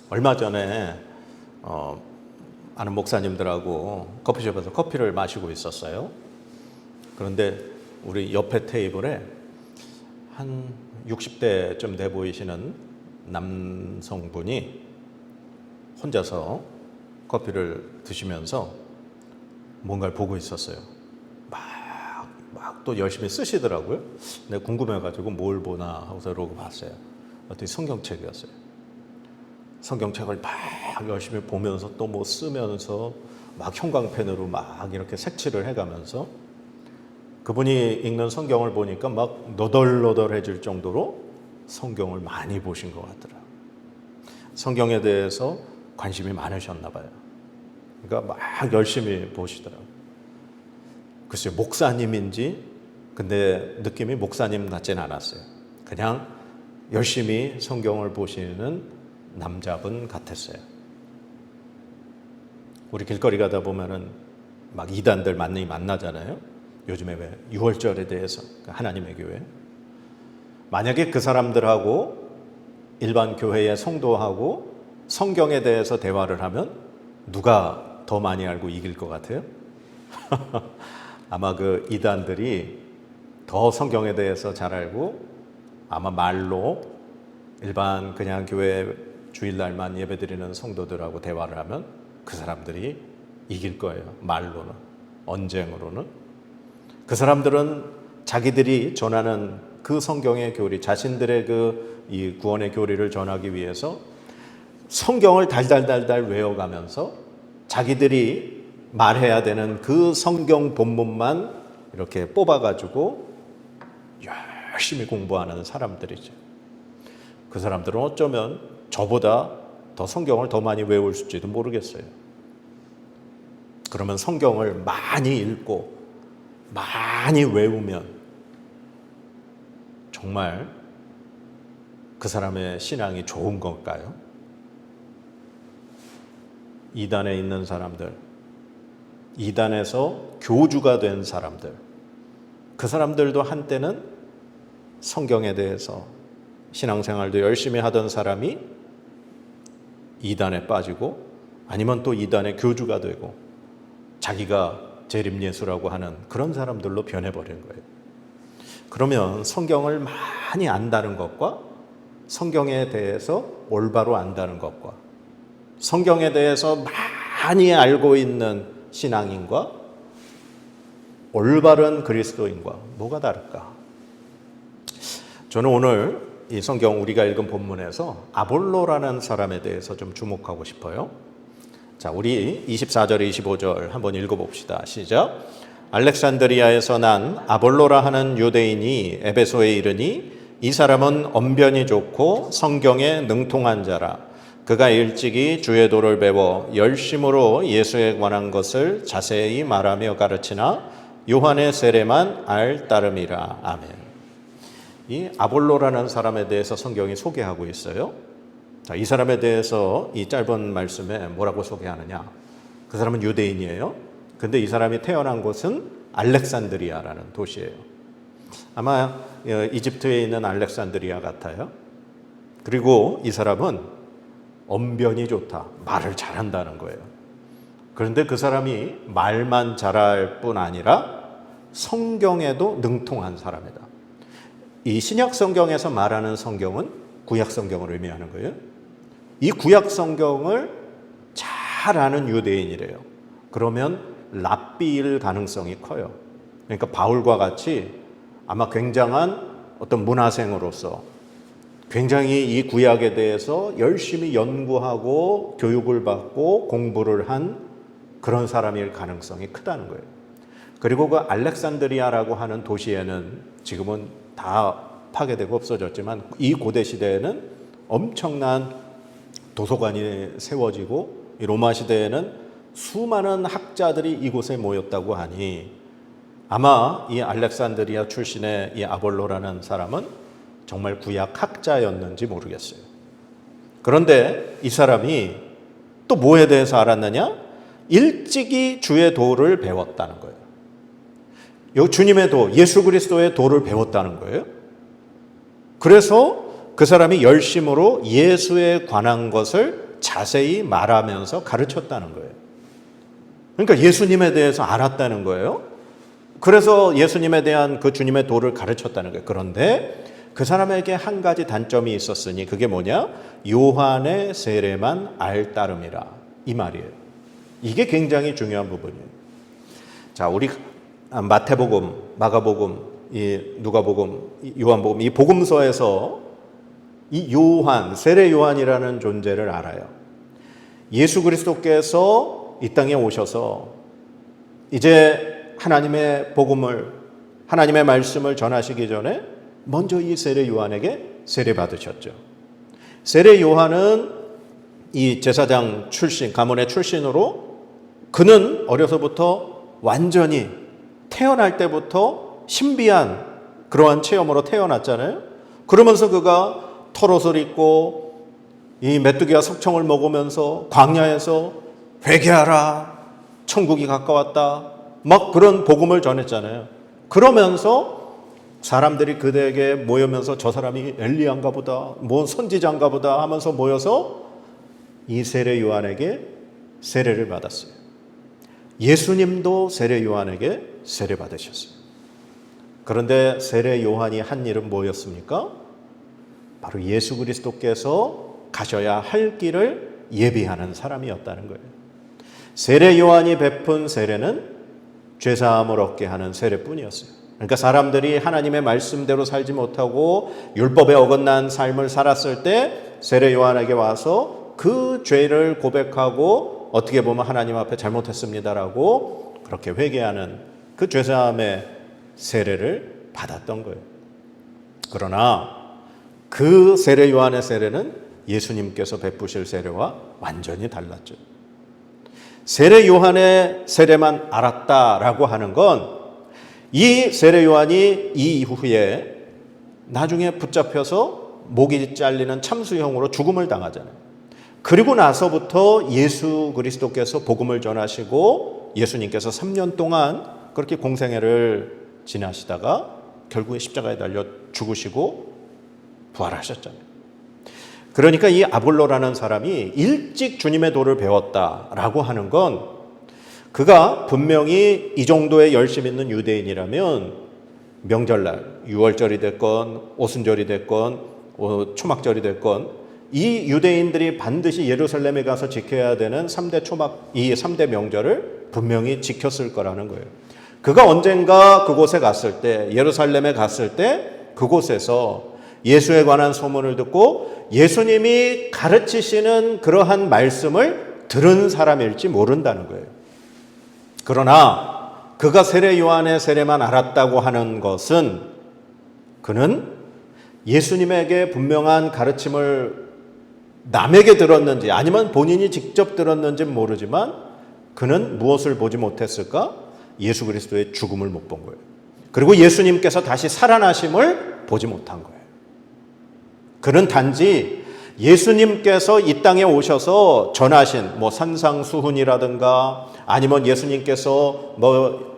얼마 전에 아는 목사님들하고 커피숍에서 커피를 마시고 있었어요. 그런데 우리 옆에 테이블에 한 60대쯤 돼 보이시는 남성분이 혼자서 커피를 드시면서 뭔가를 보고 있었어요. 막 또 열심히 쓰시더라고요. 근데 궁금해가지고 뭘 보나 하고서 이러고 봤어요. 어떤 성경책이었어요. 성경책을 막 열심히 보면서 또 뭐 쓰면서 막 형광펜으로 막 이렇게 색칠을 해가면서 그분이 읽는 성경을 보니까 막 너덜너덜해질 정도로 성경을 많이 보신 것 같더라고요. 성경에 대해서 관심이 많으셨나 봐요. 그러니까 막 열심히 보시더라고요. 글쎄요, 목사님인지 근데 느낌이 목사님 같지는 않았어요. 그냥 열심히 성경을 보시는 남자분 같았어요. 우리 길거리 가다 보면은 막 이단들 많이 만나잖아요. 요즘에 왜 6월절에 대해서 하나님의 교회. 만약에 그 사람들하고 일반 교회의 성도하고 성경에 대해서 대화를 하면 누가 더 많이 알고 이길 것 같아요? 아마 그 이단들이 더 성경에 대해서 잘 알고 아마 말로 일반 그냥 교회 주일날만 예배드리는 성도들하고 대화를 하면 그 사람들이 이길 거예요. 말로는, 언쟁으로는. 그 사람들은 자기들이 전하는 그 성경의 교리, 자신들의 이 구원의 교리를 전하기 위해서 성경을 달달달달 외워가면서 자기들이 말해야 되는 그 성경 본문만 이렇게 뽑아가지고 열심히 공부하는 사람들이죠. 그 사람들은 어쩌면 저보다 더 성경을 더 많이 외울지도 모르겠어요. 그러면 성경을 많이 읽고 많이 외우면 정말 그 사람의 신앙이 좋은 걸까요? 이단에 있는 사람들, 이단에서 교주가 된 사람들, 그 사람들도 한때는 성경에 대해서 신앙생활도 열심히 하던 사람이 이단에 빠지고 아니면 또 이단의 교주가 되고 자기가 재림예수라고 하는 그런 사람들로 변해버린 거예요. 그러면 성경을 많이 안다는 것과 성경에 대해서 올바로 안다는 것과 성경에 대해서 많이 알고 있는 신앙인과 올바른 그리스도인과 뭐가 다를까? 저는 오늘 이 성경 우리가 읽은 본문에서 아볼로라는 사람에 대해서 좀 주목하고 싶어요. 자, 우리 24절, 25절 한번 읽어봅시다. 시작. 알렉산드리아에서 난 아볼로라 하는 유대인이 에베소에 이르니 이 사람은 언변이 좋고 성경에 능통한 자라. 그가 일찍이 주의 도를 배워 열심으로 예수에 관한 것을 자세히 말하며 가르치나 요한의 세례만 알 따름이라. 아멘. 이 아볼로라는 사람에 대해서 성경이 소개하고 있어요. 자, 이 사람에 대해서 이 짧은 말씀에 뭐라고 소개하느냐? 그 사람은 유대인이에요. 근데 이 사람이 태어난 곳은 알렉산드리아라는 도시예요. 아마 이집트에 있는 알렉산드리아 같아요. 그리고 이 사람은 언변이 좋다. 말을 잘한다는 거예요. 그런데 그 사람이 말만 잘할 뿐 아니라 성경에도 능통한 사람이다. 이 신약 성경에서 말하는 성경은 구약 성경을 의미하는 거예요. 이 구약 성경을 잘 아는 유대인이래요. 그러면 랍비일 가능성이 커요. 그러니까 바울과 같이 아마 굉장한 어떤 문화생으로서 굉장히 이 구약에 대해서 열심히 연구하고 교육을 받고 공부를 한 그런 사람일 가능성이 크다는 거예요. 그리고 그 알렉산드리아라고 하는 도시에는 지금은 다 파괴되고 없어졌지만 이 고대 시대에는 엄청난 도서관이 세워지고 이 로마 시대에는 수많은 학자들이 이곳에 모였다고 하니 아마 이 알렉산드리아 출신의 이 아볼로라는 사람은 정말 구약 학자였는지 모르겠어요. 그런데 이 사람이 또 뭐에 대해서 알았느냐? 일찍이 주의 도를 배웠다는 거예요. 주님의 도, 예수 그리스도의 도를 배웠다는 거예요. 그래서 그 사람이 열심으로 예수에 관한 것을 자세히 말하면서 가르쳤다는 거예요. 그러니까 예수님에 대해서 알았다는 거예요. 그래서 예수님에 대한 그 주님의 도를 가르쳤다는 거예요. 그런데 그 사람에게 한 가지 단점이 있었으니 그게 뭐냐? 요한의 세례만 알 따름이라, 이 말이에요. 이게 굉장히 중요한 부분이에요. 자, 우리 마태복음, 마가복음, 이 누가복음, 요한복음, 이 복음서에서 이 요한, 세례 요한이라는 존재를 알아요. 예수 그리스도께서 이 땅에 오셔서 이제 하나님의 복음을, 하나님의 말씀을 전하시기 전에 먼저 이 세례 요한에게 세례 받으셨죠. 세례 요한은 이 제사장 출신, 가문의 출신으로 그는 어려서부터 완전히 태어날 때부터 신비한 그러한 체험으로 태어났잖아요. 그러면서 그가 털옷을 입고 이 메뚜기와 석청을 먹으면서 광야에서 회개하라, 천국이 가까웠다, 막 그런 복음을 전했잖아요. 그러면서 사람들이 그대에게 모이면서 저 사람이 엘리야인가 보다, 뭐 선지자인가 보다 하면서 모여서 이 세례 요한에게 세례를 받았어요. 예수님도 세례 요한에게 세례 받으셨어요. 그런데 세례 요한이 한 일은 뭐였습니까? 바로 예수 그리스도께서 가셔야 할 길을 예비하는 사람이었다는 거예요. 세례 요한이 베푼 세례는 죄사함을 얻게 하는 세례뿐이었어요. 그러니까 사람들이 하나님의 말씀대로 살지 못하고 율법에 어긋난 삶을 살았을 때 세례 요한에게 와서 그 죄를 고백하고 어떻게 보면 하나님 앞에 잘못했습니다라고 그렇게 회개하는 그 죄사함의 세례를 받았던 거예요. 그러나 그 세례 요한의 세례는 예수님께서 베푸실 세례와 완전히 달랐죠. 세례 요한의 세례만 알았다라고 하는 건 이 세례 요한이 이 이후에 나중에 붙잡혀서 목이 잘리는 참수형으로 죽음을 당하잖아요. 그리고 나서부터 예수 그리스도께서 복음을 전하시고 예수님께서 3년 동안 그렇게 공생애를 지나시다가 결국에 십자가에 달려 죽으시고 부활하셨잖아요. 그러니까 이 아볼로라는 사람이 일찍 주님의 도를 배웠다라고 하는 건 그가 분명히 이 정도의 열심 있는 유대인이라면 명절날 유월절이 됐건 오순절이 됐건 초막절이 됐건 이 유대인들이 반드시 예루살렘에 가서 지켜야 되는 3대 명절을 분명히 지켰을 거라는 거예요. 그가 언젠가 그곳에 갔을 때, 예루살렘에 갔을 때 그곳에서 예수에 관한 소문을 듣고 예수님이 가르치시는 그러한 말씀을 들은 사람일지 모른다는 거예요. 그러나 그가 세례 요한의 세례만 알았다고 하는 것은 그는 예수님에게 분명한 가르침을 남에게 들었는지 아니면 본인이 직접 들었는지는 모르지만 그는 무엇을 보지 못했을까? 예수 그리스도의 죽음을 못 본 거예요. 그리고 예수님께서 다시 살아나심을 보지 못한 거예요. 그는 단지 예수님께서 이 땅에 오셔서 전하신 산상수훈이라든가 아니면 예수님께서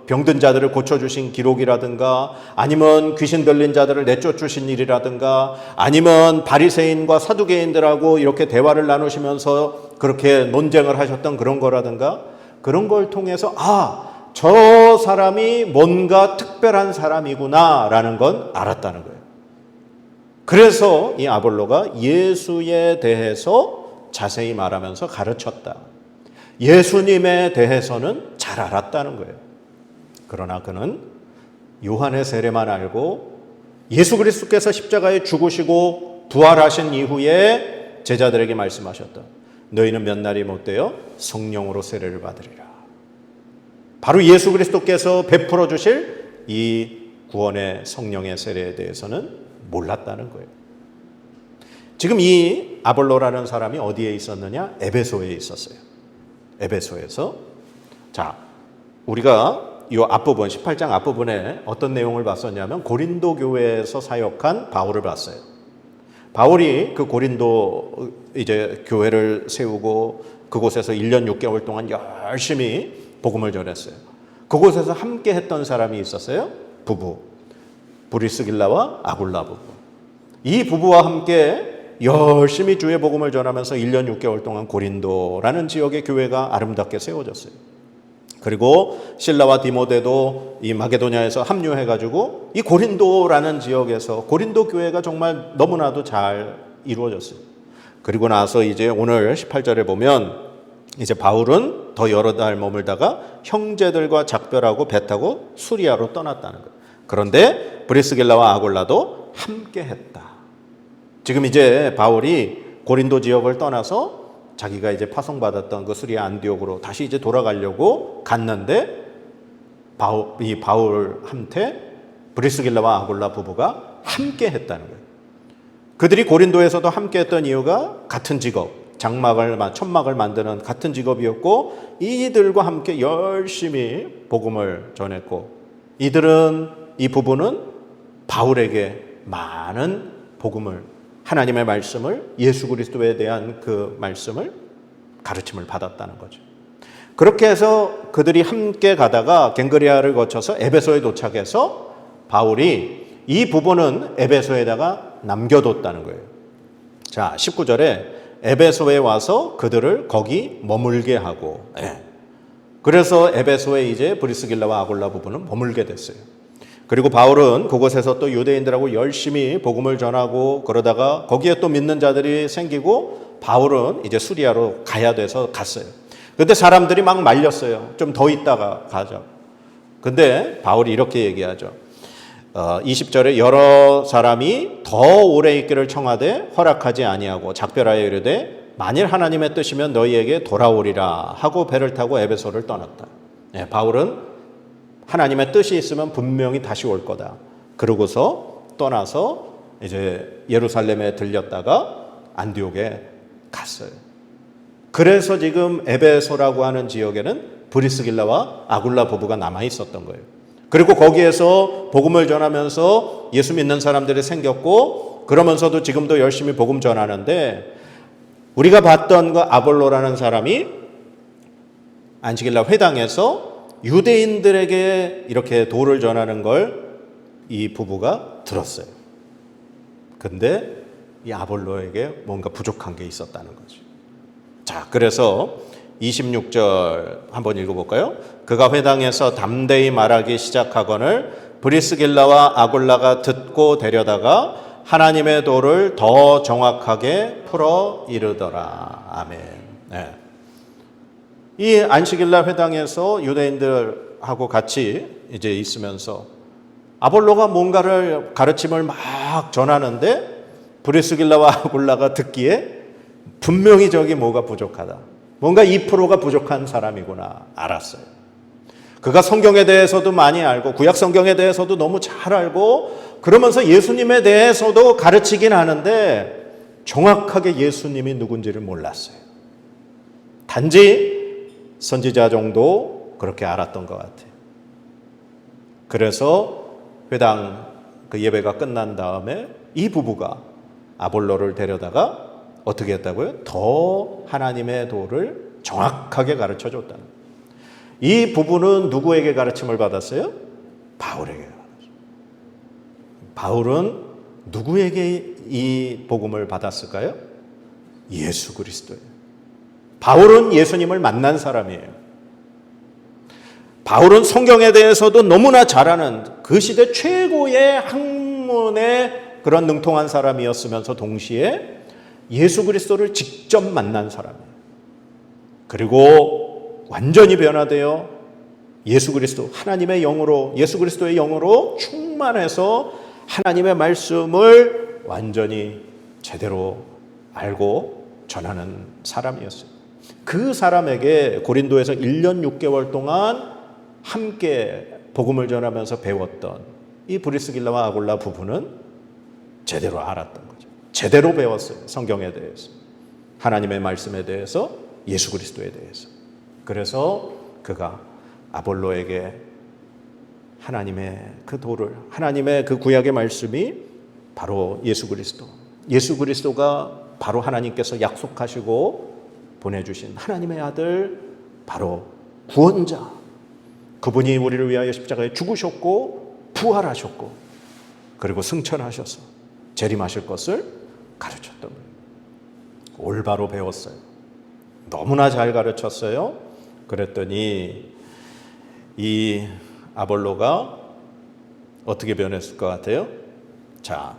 병든 자들을 고쳐주신 기록이라든가 아니면 귀신 들린 자들을 내쫓으신 일이라든가 아니면 바리새인과 사두개인들하고 이렇게 대화를 나누시면서 그렇게 논쟁을 하셨던 그런 거라든가 그런 걸 통해서 저 사람이 뭔가 특별한 사람이구나라는 건 알았다는 거예요. 그래서 이 아볼로가 예수에 대해서 자세히 말하면서 가르쳤다. 예수님에 대해서는 잘 알았다는 거예요. 그러나 그는 요한의 세례만 알고 예수 그리스도께서 십자가에 죽으시고 부활하신 이후에 제자들에게 말씀하셨다. 너희는 몇 날이 못되어 성령으로 세례를 받으리라. 바로 예수 그리스도께서 베풀어 주실 이 구원의 성령의 세례에 대해서는 몰랐다는 거예요. 지금 이 아볼로라는 사람이 어디에 있었느냐? 에베소에 있었어요. 에베소에서 우리가 이 앞부분 18장 앞부분에 어떤 내용을 봤었냐면 고린도 교회에서 사역한 바울을 봤어요. 바울이 그 고린도 이제 교회를 세우고 그곳에서 1년 6개월 동안 열심히 복음을 전했어요. 그곳에서 함께 했던 사람이 있었어요. 부부. 브리스길라와 아굴라 부부. 이 부부와 함께 열심히 주의 복음을 전하면서 1년 6개월 동안 고린도라는 지역의 교회가 아름답게 세워졌어요. 그리고 실라와 디모데도 이 마게도냐에서 합류해가지고 이 고린도라는 지역에서 고린도 교회가 정말 너무나도 잘 이루어졌어요. 그리고 나서 이제 오늘 18절에 보면 이제 바울은 더 여러 달 머물다가 형제들과 작별하고 배 타고 수리아로 떠났다는 거예요. 그런데 브리스길라와 아굴라도 함께 했다. 지금 이제 바울이 고린도 지역을 떠나서 자기가 이제 파송받았던 그 수리아 안디옥으로 다시 이제 돌아가려고 갔는데 이 바울한테 브리스길라와 아굴라 부부가 함께 했다는 거예요. 그들이 고린도에서도 함께 했던 이유가 같은 직업, 천막을 만드는 같은 직업이었고 이들과 함께 열심히 복음을 전했고 이 부부는 바울에게 많은 복음을 하나님의 말씀을 예수 그리스도에 대한 그 말씀을 가르침을 받았다는 거죠. 그렇게 해서 그들이 함께 가다가 갱그리아를 거쳐서 에베소에 도착해서 바울이 이 부부는 에베소에다가 남겨뒀다는 거예요. 자, 19절에 에베소에 와서 그들을 거기 머물게 하고 그래서 에베소에 이제 브리스길라와 아굴라 부부는 머물게 됐어요. 그리고 바울은 그곳에서 또 유대인들하고 열심히 복음을 전하고 그러다가 거기에 또 믿는 자들이 생기고 바울은 이제 수리아로 가야 돼서 갔어요. 근데 사람들이 막 말렸어요. 좀 더 있다가 가자. 근데 바울이 이렇게 얘기하죠. 20절에 여러 사람이 더 오래 있기를 청하되 허락하지 아니하고 작별하여 이르되 만일 하나님의 뜻이면 너희에게 돌아오리라 하고 배를 타고 에베소를 떠났다. 바울은 하나님의 뜻이 있으면 분명히 다시 올 거다. 그러고서 떠나서 이제 예루살렘에 들렸다가 안디옥에 갔어요. 그래서 지금 에베소라고 하는 지역에는 브리스길라와 아굴라 부부가 남아 있었던 거예요. 그리고 거기에서 복음을 전하면서 예수 믿는 사람들이 생겼고 그러면서도 지금도 열심히 복음 전하는데 우리가 봤던 그 아볼로라는 사람이 안식일날 회당에서 유대인들에게 이렇게 도를 전하는 걸 이 부부가 들었어요. 근데 이 아볼로에게 뭔가 부족한 게 있었다는 거죠. 자, 그래서 26절 한번 읽어볼까요? 그가 회당에서 담대히 말하기 시작하거늘 브리스길라와 아굴라가 듣고 데려다가 하나님의 도를 더 정확하게 풀어 이르더라. 아멘. 네. 이 안식일날 회당에서 유대인들하고 같이 이제 있으면서 아볼로가 뭔가를 가르침을 막 전하는데 브리스길라와 아굴라가 듣기에 분명히 저기 뭐가 부족하다. 뭔가 2%가 부족한 사람이구나 알았어요. 그가 성경에 대해서도 많이 알고 구약 성경에 대해서도 너무 잘 알고 그러면서 예수님에 대해서도 가르치긴 하는데 정확하게 예수님이 누군지를 몰랐어요. 단지 선지자 정도 그렇게 알았던 것 같아요. 그래서 회당 그 예배가 끝난 다음에 이 부부가 아볼로를 데려다가 어떻게 했다고요? 더 하나님의 도를 정확하게 가르쳐 줬다는 거예요. 이 부부는 누구에게 가르침을 받았어요? 바울에게 받았어요. 바울은 누구에게 이 복음을 받았을까요? 예수 그리스도예요. 바울은 예수님을 만난 사람이에요. 바울은 성경에 대해서도 너무나 잘 아는 그 시대 최고의 학문의 그런 능통한 사람이었으면서 동시에 예수 그리스도를 직접 만난 사람이에요. 그리고 완전히 변화되어 예수 그리스도, 하나님의 영으로, 예수 그리스도의 영으로 충만해서 하나님의 말씀을 완전히 제대로 알고 전하는 사람이었어요. 그 사람에게 고린도에서 1년 6개월 동안 함께 복음을 전하면서 배웠던 이 브리스길라와 아굴라 부부는 제대로 알았던 거죠. 제대로 배웠어요. 성경에 대해서, 하나님의 말씀에 대해서, 예수 그리스도에 대해서. 그래서 그가 아볼로에게 하나님의 그 도를, 하나님의 그 구약의 말씀이 바로 예수 그리스도, 예수 그리스도가 바로 하나님께서 약속하시고 보내주신 하나님의 아들, 바로 구원자, 그분이 우리를 위하여 십자가에 죽으셨고 부활하셨고 그리고 승천하셔서 재림하실 것을 가르쳤던 거예요. 올바로 배웠어요. 너무나 잘 가르쳤어요. 그랬더니 이 아볼로가 어떻게 변했을 것 같아요? 자,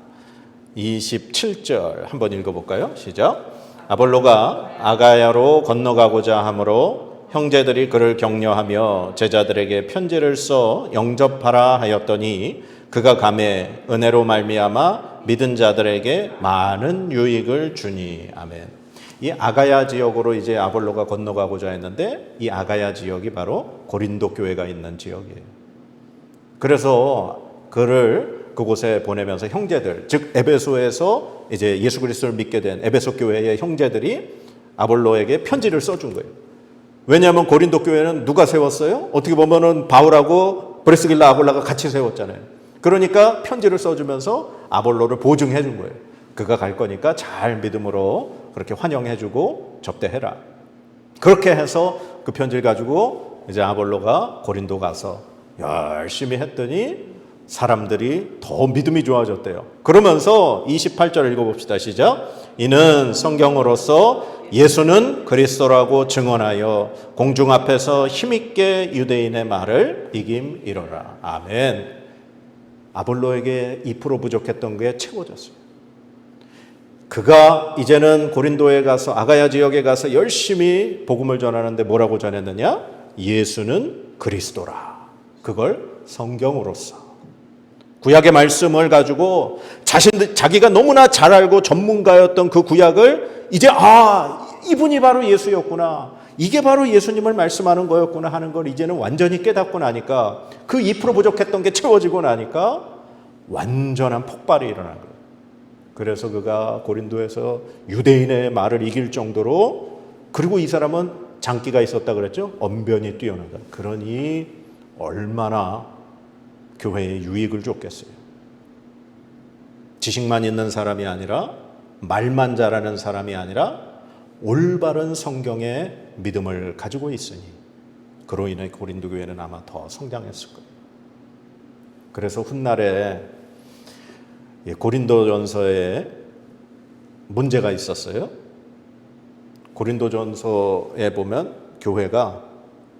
27절 한번 읽어볼까요? 시작. 아볼로가 아가야로 건너가고자 하므로 형제들이 그를 격려하며 제자들에게 편지를 써 영접하라 하였더니 그가 가매 은혜로 말미암아 믿은 자들에게 많은 유익을 주니. 아멘. 이 아가야 지역으로 이제 아볼로가 건너가고자 했는데 이 아가야 지역이 바로 고린도 교회가 있는 지역이에요. 그래서 그를 그곳에 보내면서 형제들, 즉 에베소에서 이제 예수 그리스도를 믿게 된 에베소 교회의 형제들이 아볼로에게 편지를 써준 거예요. 왜냐하면 고린도 교회는 누가 세웠어요? 어떻게 보면은 바울하고 브리스길라 아굴라가 같이 세웠잖아요. 그러니까 편지를 써주면서 아볼로를 보증해 준 거예요. 그가 갈 거니까 잘 믿음으로 그렇게 환영해주고 접대해라. 그렇게 해서 그 편지를 가지고 이제 아볼로가 고린도 가서 열심히 했더니 사람들이 더 믿음이 좋아졌대요. 그러면서 28절 읽어봅시다. 시작. 이는 성경으로서 예수는 그리스도라고 증언하여 공중 앞에서 힘있게 유대인의 말을 이김이로라. 아멘. 아볼로에게 2% 부족했던 게 채워졌어요. 그가 이제는 고린도에 가서 아가야 지역에 가서 열심히 복음을 전하는데 뭐라고 전했느냐? 예수는 그리스도라. 그걸 성경으로서. 구약의 말씀을 가지고 자기가 너무나 잘 알고 전문가였던 그 구약을 이제 이분이 바로 예수였구나. 이게 바로 예수님을 말씀하는 거였구나 하는 걸 이제는 완전히 깨닫고 나니까 그 2% 부족했던 게 채워지고 나니까 완전한 폭발이 일어난 거예요. 그래서 그가 고린도에서 유대인의 말을 이길 정도로, 그리고 이 사람은 장기가 있었다 그랬죠? 언변이 뛰어나다. 그러니 얼마나 교회에 유익을 줬겠어요. 지식만 있는 사람이 아니라, 말만 잘하는 사람이 아니라 올바른 성경의 믿음을 가지고 있으니 그로 인해 고린도 교회는 아마 더 성장했을 거예요. 그래서 훗날에 고린도전서에 문제가 있었어요. 고린도전서에 보면 교회가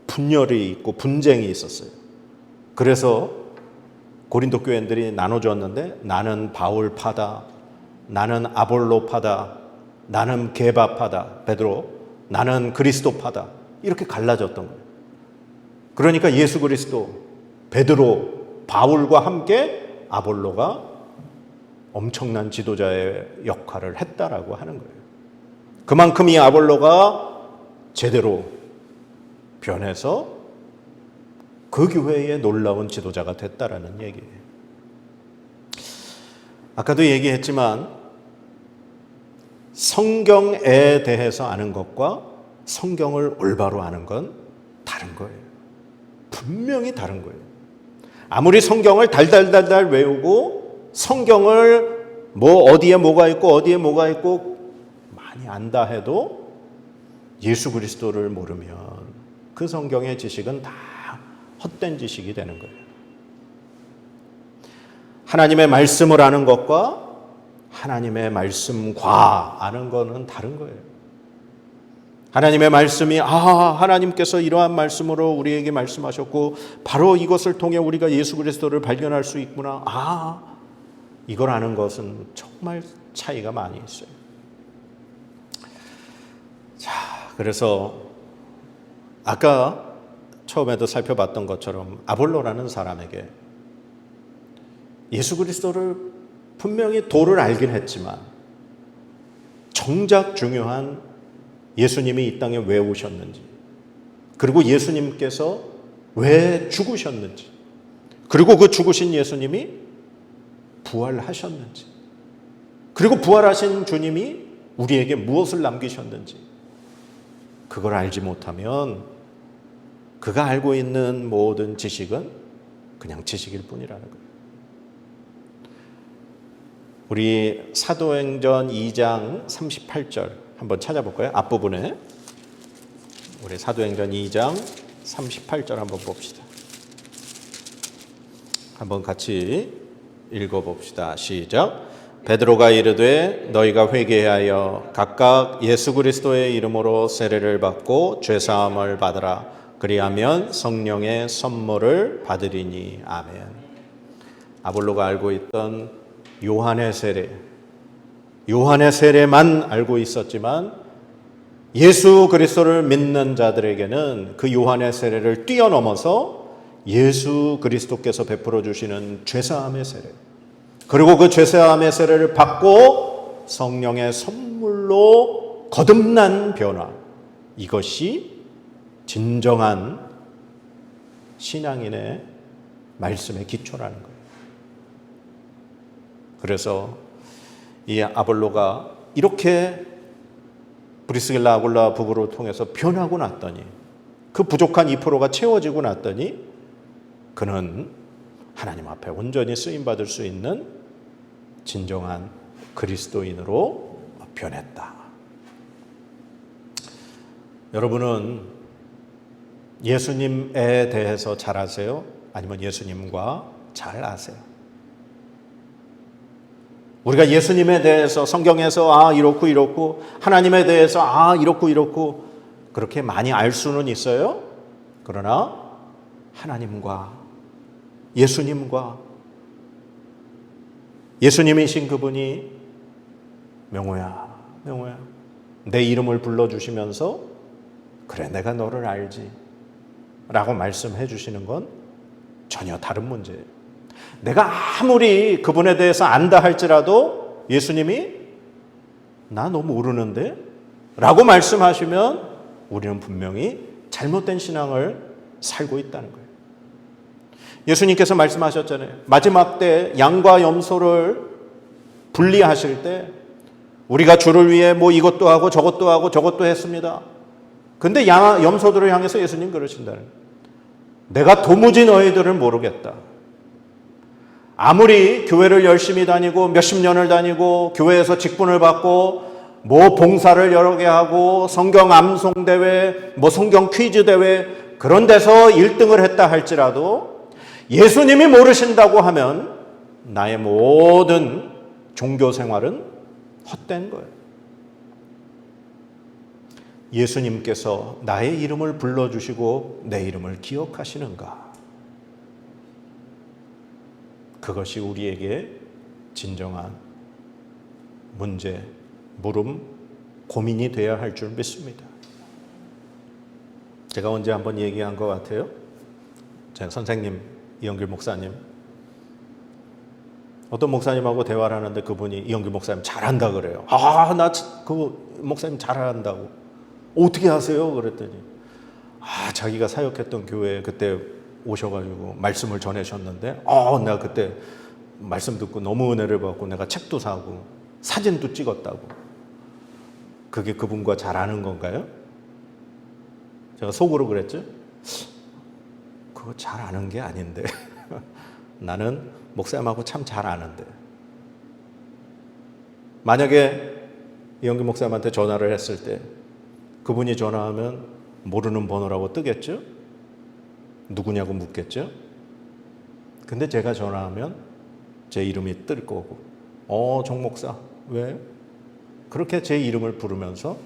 분열이 있고 분쟁이 있었어요. 그래서 고린도 교인들이 나눠졌는데 나는 바울파다, 나는 아볼로파다, 나는 게바파다, 베드로, 나는 그리스도파다, 이렇게 갈라졌던 거예요. 그러니까 예수 그리스도, 베드로, 바울과 함께 아볼로가 엄청난 지도자의 역할을 했다라고 하는 거예요. 그만큼 이 아볼로가 제대로 변해서 그 교회의 놀라운 지도자가 됐다라는 얘기예요. 아까도 얘기했지만 성경에 대해서 아는 것과 성경을 올바로 아는 건 다른 거예요. 분명히 다른 거예요. 아무리 성경을 달달달달 외우고 성경을 어디에 뭐가 있고 어디에 뭐가 있고 많이 안다 해도 예수 그리스도를 모르면 그 성경의 지식은 다 헛된 지식이 되는 거예요. 하나님의 말씀을 아는 것과 하나님의 말씀과 아는 것은 다른 거예요. 하나님의 말씀이 하나님께서 이러한 말씀으로 우리에게 말씀하셨고 바로 이것을 통해 우리가 예수 그리스도를 발견할 수 있구나. 이걸 아는 것은 정말 차이가 많이 있어요. 자, 그래서 아까 처음에도 살펴봤던 것처럼 아볼로라는 사람에게 예수 그리스도를 분명히 도를 알긴 했지만 정작 중요한 예수님이 이 땅에 왜 오셨는지, 그리고 예수님께서 왜 죽으셨는지, 그리고 그 죽으신 예수님이 부활하셨는지, 그리고 부활하신 주님이 우리에게 무엇을 남기셨는지, 그걸 알지 못하면 그가 알고 있는 모든 지식은 그냥 지식일 뿐이라는 거예요. 우리 사도행전 2장 38절 한번 찾아볼까요? 앞부분에 우리 사도행전 2장 38절 한번 봅시다. 한번 같이 읽어봅시다. 시작. 베드로가 이르되 너희가 회개하여 각각 예수 그리스도의 이름으로 세례를 받고 죄 사함을 받으라. 그리하면 성령의 선물을 받으리니. 아멘. 아볼로가 알고 있던 요한의 세례만 알고 있었지만 예수 그리스도를 믿는 자들에게는 그 요한의 세례를 뛰어넘어서 예수 그리스도께서 베풀어 주시는 죄사함의 세례, 그리고 그 죄사함의 세례를 받고 성령의 선물로 거듭난 변화, 이것이 진정한 신앙인의 말씀의 기초라는 거예요. 그래서 이 아볼로가 이렇게 브리스길라 아굴라 부부를 통해서 변하고 났더니, 그 부족한 2%가 채워지고 났더니 그는 하나님 앞에 온전히 쓰임받을 수 있는 진정한 그리스도인으로 변했다. 여러분은 예수님에 대해서 잘 아세요? 아니면 예수님과 잘 아세요? 우리가 예수님에 대해서 성경에서 이렇고 하나님에 대해서 이렇고 그렇게 많이 알 수는 있어요. 그러나 하나님과 예수님이신 그분이 명호야 내 이름을 불러주시면서 그래 내가 너를 알지 라고 말씀해 주시는 건 전혀 다른 문제예요. 내가 아무리 그분에 대해서 안다 할지라도 예수님이 나 너무 모르는데? 라고 말씀하시면 우리는 분명히 잘못된 신앙을 살고 있다는 거예요. 예수님께서 말씀하셨잖아요. 마지막 때 양과 염소를 분리하실 때 우리가 주를 위해 뭐 이것도 하고 저것도 했습니다. 근데 염소들을 향해서 예수님 그러신다는 거예요. 내가 도무지 너희들을 모르겠다. 아무리 교회를 열심히 다니고 몇십 년을 다니고 교회에서 직분을 받고 뭐 봉사를 여러 개 하고 성경 암송 대회, 뭐 성경 퀴즈 대회 그런 데서 1등을 했다 할지라도 예수님이 모르신다고 하면 나의 모든 종교 생활은 헛된 거예요. 예수님께서 나의 이름을 불러주시고 내 이름을 기억하시는가? 그것이 우리에게 진정한 문제, 물음, 고민이 되어야 할 줄 믿습니다. 제가 언제 한번 얘기한 것 같아요. 제 선생님 이영길 목사님, 어떤 목사님하고 대화를 하는데 그분이 이영길 목사님 잘한다 그래요. 나 그 목사님 잘한다고. 어떻게 하세요? 그랬더니 자기가 사역했던 교회에 그때 오셔가지고 말씀을 전하셨는데 내가 그때 말씀 듣고 너무 은혜를 받고 내가 책도 사고 사진도 찍었다고. 그게 그분과 잘 아는 건가요? 제가 속으로 그랬죠. 그거 잘 아는 게 아닌데 나는 목사님하고 참 잘 아는데. 만약에 이영기 목사님한테 전화를 했을 때 그분이 전화하면 모르는 번호라고 뜨겠죠? 누구냐고 묻겠죠? 근데 제가 전화하면 제 이름이 뜰 거고, 정 목사, 왜? 그렇게 제 이름을 부르면서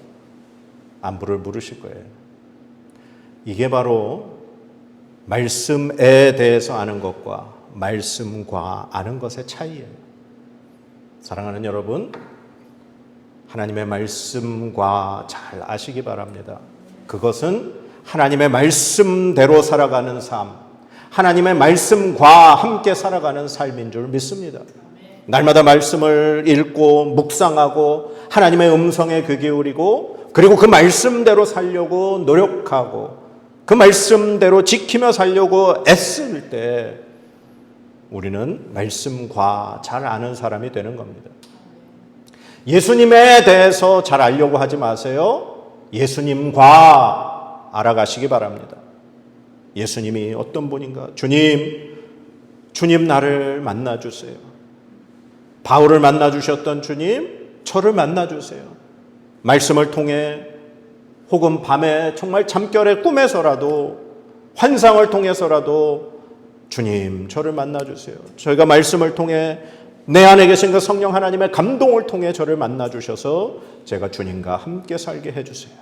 안부를 물으실 거예요. 이게 바로 말씀에 대해서 아는 것과 말씀과 아는 것의 차이예요. 사랑하는 여러분, 하나님의 말씀과 잘 아시기 바랍니다. 그것은 하나님의 말씀대로 살아가는 삶, 하나님의 말씀과 함께 살아가는 삶인 줄 믿습니다. 날마다 말씀을 읽고 묵상하고 하나님의 음성에 귀 기울이고 그리고 그 말씀대로 살려고 노력하고 그 말씀대로 지키며 살려고 애쓸 때 우리는 말씀과 잘 아는 사람이 되는 겁니다. 예수님에 대해서 잘 알려고 하지 마세요. 예수님과 알아가시기 바랍니다. 예수님이 어떤 분인가? 주님 나를 만나주세요. 바울을 만나주셨던 주님, 저를 만나주세요. 말씀을 통해 혹은 밤에 정말 잠결에 꿈에서라도 환상을 통해서라도 주님 저를 만나주세요. 저희가 말씀을 통해 내 안에 계신 그 성령 하나님의 감동을 통해 저를 만나 주셔서 제가 주님과 함께 살게 해주세요.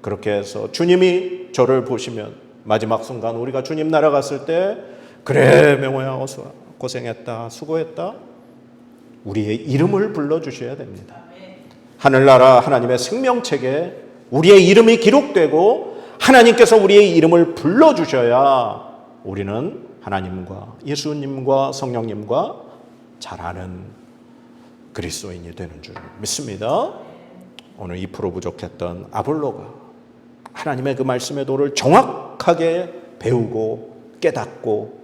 그렇게 해서 주님이 저를 보시면 마지막 순간 우리가 주님 나라 갔을 때 그래 명호야 어서 와. 고생했다 수고했다 우리의 이름을 불러주셔야 됩니다. 하늘나라 하나님의 생명책에 우리의 이름이 기록되고 하나님께서 우리의 이름을 불러주셔야 우리는 하나님과 예수님과 성령님과 잘 아는 그리스도인이 되는 줄 믿습니다. 오늘 2% 부족했던 아볼로가 하나님의 그 말씀의 도를 정확하게 배우고 깨닫고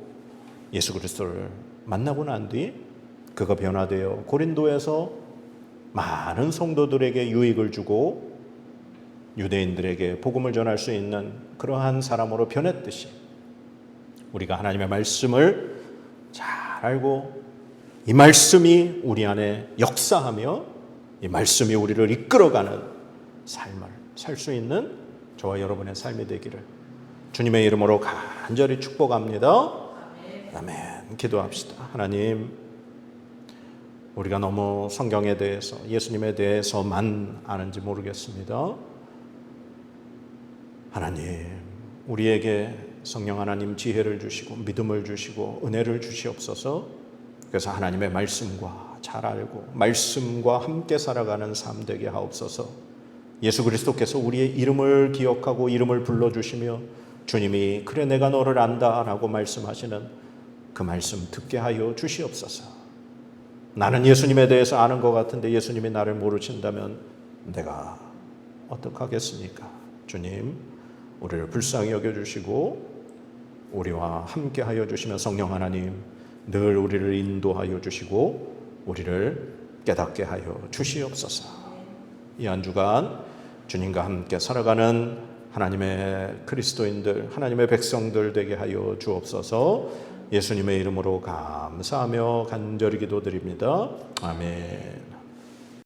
예수 그리스도를 만나고 난 뒤 그가 변화되어 고린도에서 많은 성도들에게 유익을 주고 유대인들에게 복음을 전할 수 있는 그러한 사람으로 변했듯이 우리가 하나님의 말씀을 잘 알고 이 말씀이 우리 안에 역사하며 이 말씀이 우리를 이끌어가는 삶을 살 수 있는 저와 여러분의 삶이 되기를 주님의 이름으로 간절히 축복합니다. 아멘. 기도합시다. 하나님, 우리가 너무 성경에 대해서 예수님에 대해서만 아는지 모르겠습니다. 하나님, 우리에게 성령 하나님 지혜를 주시고 믿음을 주시고 은혜를 주시옵소서. 그래서 하나님의 말씀과 잘 알고 말씀과 함께 살아가는 삶 되게 하옵소서. 예수 그리스도께서 우리의 이름을 기억하고 이름을 불러주시며 주님이 그래 내가 너를 안다 라고 말씀하시는 그 말씀 듣게 하여 주시옵소서. 나는 예수님에 대해서 아는 것 같은데 예수님이 나를 모르신다면 내가 어떡하겠습니까? 주님, 우리를 불쌍히 여겨주시고 우리와 함께 하여 주시며 성령 하나님 늘 우리를 인도하여 주시고 우리를 깨닫게 하여 주시옵소서. 이 한 주간 주님과 함께 살아가는 하나님의 그리스도인들, 하나님의 백성들 되게 하여 주옵소서. 예수님의 이름으로 감사하며 간절히 기도드립니다. 아멘.